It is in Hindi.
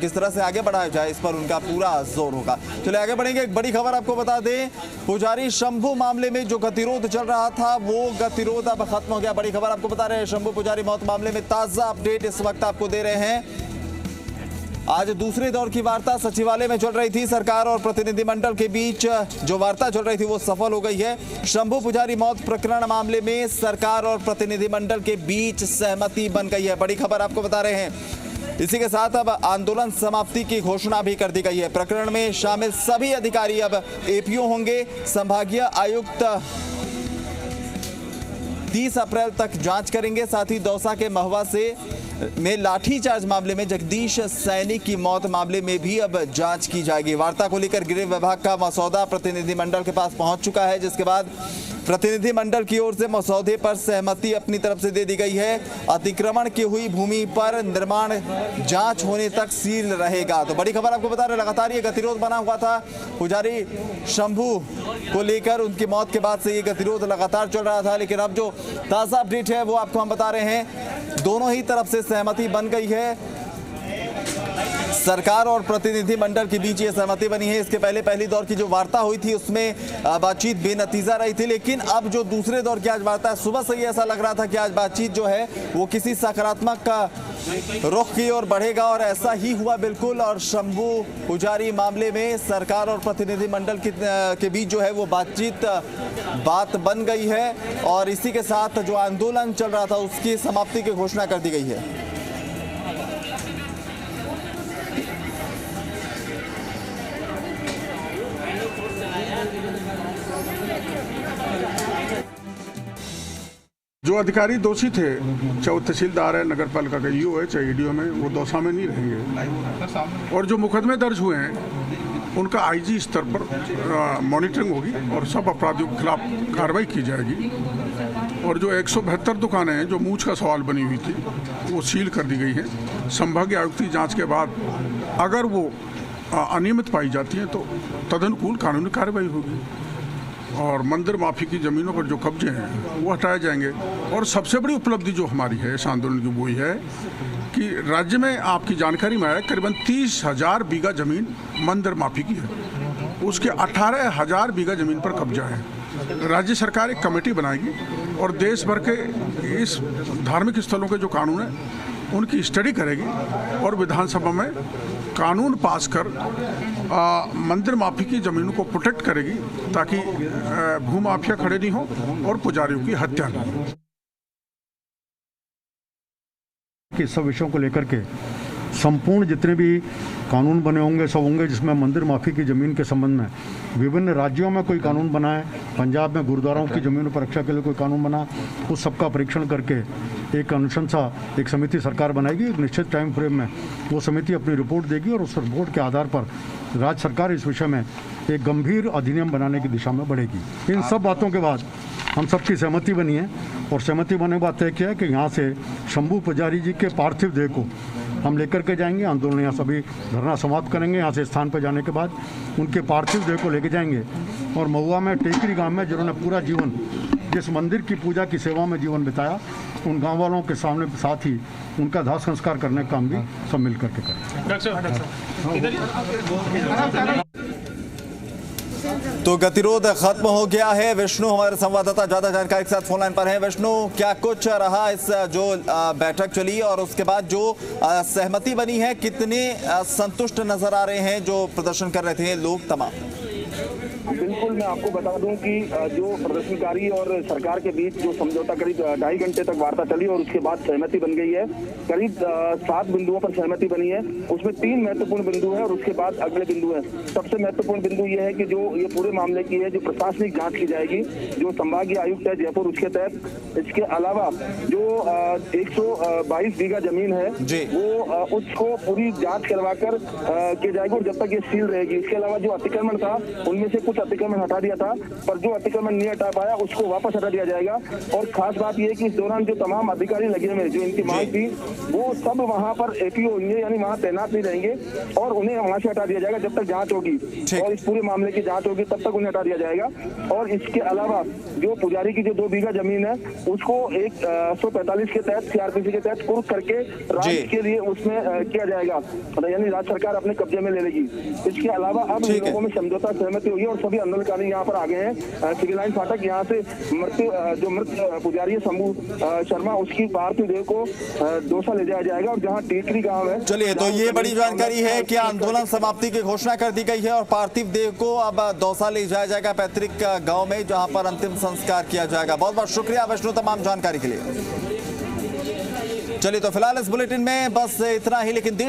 किस तरह से आगे बढ़ाया जाए, इस पर उनका पूरा जोर होगा। चलिए आगे बढ़ेंगे। एक बड़ी खबर आपको बता दें, पुजारी शंभू मामले में जो गतिरोध चल रहा था वो गतिरोध अब खत्म हो गया। बड़ी खबर आपको बता रहे हैं, शंभू पुजारी मौत मामले में ताजा अपडेट इस वक्त आपको दे रहे हैं। आज दूसरे दौर की वार्ता सचिवालय में चल रही थी। सरकार और प्रतिनिधिमंडल के बीच जो वार्ता चल रही थी वो सफल हो गई है। शंभू पुजारी मौत प्रकरण मामले में सरकार और प्रतिनिधिमंडल के बीच सहमति बन गई है। बड़ी खबर आपको बता रहे हैं। इसी के साथ अब आंदोलन समाप्ति की घोषणा भी कर दी गई है। प्रकरण में शामिल सभी अधिकारी अब एपीओ होंगे। संभागीय आयुक्त 30 अप्रैल तक जांच करेंगे। साथ ही दौसा के महुआ में लाठीचार्ज मामले में जगदीश सैनी की मौत मामले में भी अब जांच की जाएगी। वार्ता को लेकर गृह विभाग का मसौदा प्रतिनिधिमंडल के पास पहुंच चुका है, जिसके बाद प्रतिनिधिमंडल की ओर से मसौदे पर सहमति अपनी तरफ से दे दी गई है। अतिक्रमण की हुई भूमि पर निर्माण जांच होने तक सील रहेगा। तो बड़ी खबर आपको बता रहे हैं, लगातार ये गतिरोध बना हुआ था पुजारी शंभू को लेकर। उनकी मौत के बाद से ये गतिरोध लगातार चल रहा था, लेकिन अब जो ताजा अपडेट है वो आपको हम बता रहे हैं। दोनों ही तरफ से सहमति बन गई है। सरकार और प्रतिनिधि मंडल के बीच ये सहमति बनी है। इसके पहली दौर की जो वार्ता हुई थी उसमें बातचीत बेनतीजा रही थी, लेकिन अब जो दूसरे दौर की आज वार्ता है, सुबह से ही ऐसा लग रहा था कि आज बातचीत जो है वो किसी सकारात्मक का रुख की ओर बढ़ेगा, और ऐसा ही हुआ बिल्कुल। और शंभू पुजारी मामले में सरकार और प्रतिनिधि मंडल के बीच जो है वो बात बन गई है, और इसी के साथ जो आंदोलन चल रहा था उसकी समाप्ति की घोषणा कर दी गई है। जो अधिकारी दोषी थे, चाहे वो तहसीलदार है, नगर पालिका का ईओ है, चाहे ईडीओ में, वो दौसा में नहीं रहेंगे। और जो मुकदमे दर्ज हुए हैं उनका आईजी स्तर पर मॉनिटरिंग होगी और सब अपराधियों के खिलाफ कार्रवाई की जाएगी। और जो 172 दुकानें हैं जो मूंछ का सवाल बनी हुई थी वो सील कर दी गई हैं। संभागीय आयुक्त की जाँच के बाद अगर वो अनियमित पाई जाती हैं तो तदनुकूल कानूनी कार्रवाई होगी, और मंदिर माफी की ज़मीनों पर जो कब्जे हैं वो हटाए जाएंगे। और सबसे बड़ी उपलब्धि जो हमारी है इस आंदोलन की वो है कि राज्य में आपकी जानकारी में आया करीबन 30,000 बीघा ज़मीन मंदिर माफी की है, उसके 18,000 बीघा ज़मीन पर कब्जा है। राज्य सरकार एक कमेटी बनाएगी और देश भर के इस धार्मिक स्थलों के जो कानून हैं उनकी स्टडी करेगी और विधानसभा में कानून पास कर मंदिर माफी की ज़मीनों को प्रोटेक्ट करेगी, ताकि भूमाफिया खड़े नहीं हो और पुजारियों की हत्या नहीं हो। कि सब विषयों को लेकर के संपूर्ण जितने भी कानून बने होंगे सब होंगे, जिसमें मंदिर माफी की ज़मीन के संबंध में विभिन्न राज्यों में कोई कानून बना है, पंजाब में गुरुद्वारों की ज़मीनों पर रक्षा के लिए कोई कानून बना, उस सबका परीक्षण करके एक अनुशंसा एक समिति सरकार बनाएगी। एक निश्चित टाइम फ्रेम में वो समिति अपनी रिपोर्ट देगी और उस रिपोर्ट के आधार पर राज्य सरकार इस विषय में एक गंभीर अधिनियम बनाने की दिशा में बढ़ेगी। इन सब बातों के बाद हम सबकी सहमति बनी है, और सहमति बनने के बाद तय किया है कि यहाँ से शंभू पुजारी जी के पार्थिव देह को हम लेकर के जाएंगे। आंदोलन यहाँ सभी धरना समाप्त करेंगे। यहाँ से स्थान पर जाने के बाद उनके पार्थिव देह को लेके जाएंगे और महुआ में टेकरी गांव में जिन्होंने पूरा जीवन जिस मंदिर की पूजा की सेवा में जीवन बिताया, उन गांव वालों के सामने साथ ही उनका दाह संस्कार करने का काम भी सब मिल करके करें। तो गतिरोध खत्म हो गया है। विष्णु हमारे संवाददाता ज्यादा जानकारी के साथ फोन लाइन पर हैं। विष्णु, क्या कुछ रहा इस जो बैठक चली और उसके बाद जो सहमति बनी है, कितने संतुष्ट नजर आ रहे हैं जो प्रदर्शन कर रहे थे लोग तमाम? बिल्कुल, मैं आपको बता दूं कि जो प्रदर्शनकारी और सरकार के बीच जो समझौता करीब 2.5 घंटे तक वार्ता चली और उसके बाद सहमति बन गई है। करीब 7 बिंदुओं पर सहमति बनी है, उसमें 3 महत्वपूर्ण बिंदु हैं और उसके बाद अगले बिंदु हैं। सबसे महत्वपूर्ण बिंदु ये है कि जो ये पूरे मामले की है जो प्रशासनिक जांच की जाएगी, जो संभागीय आयुक्त है जयपुर उसके तहत। इसके अलावा जो 122 बीघा जमीन है वो उसको पूरी जाँच करवा कर की जाएगी और जब तक ये सील रहेगी। इसके अलावा जो अतिक्रमण था उनमें से कुछ से अतिक्रमण हटा दिया था, पर जो अतिक्रमण नहीं हटा पाया उसको वापस हटा दिया जाएगा। और खास बात यह है कि इस दौरान जो तमाम अधिकारी लगे हुए जो इनकी मांग थी वो सब वहां पर एपीओ होंगे, यानी वहां तैनात नहीं रहेंगे और उन्हें वहां से हटा दिया जाएगा जब तक जांच होगी और इस पूरे मामले की जांच होगी तब तक उन्हें हटा दिया जाएगा। और इसके अलावा जो पुजारी की जो 2 बीघा जमीन है उसको 145 के तहत सीआरपीसी के तहत कुर्क करके राज्य के लिए उसमें किया जाएगा, यानी राज्य सरकार अपने कब्जे में ले लेगी। इसके अलावा अब इन लोगों में समझौता सहमति हुई है और सभी आंदोलनकारी यहाँ पर आ गए हैं। सिविल लाइन फाटक यहाँ से मृत पुजारी है शंभू शर्मा, उसकी पार्थिव देह को दौसा ले जाया जाएगा और जहाँ टीकरी गांव है। चलिए, तो ये बड़ी जानकारी है कि आंदोलन समाप्ति की घोषणा कर दी गई है और पार्थिव देह को अब दौसा ले जाया जाएगा पैतृक गांव में, जहां पर अंतिम संस्कार किया जाएगा। बहुत बहुत शुक्रिया वैष्णो तमाम जानकारी के लिए। चलिए, तो फिलहाल इस बुलेटिन में बस इतना ही, लेकिन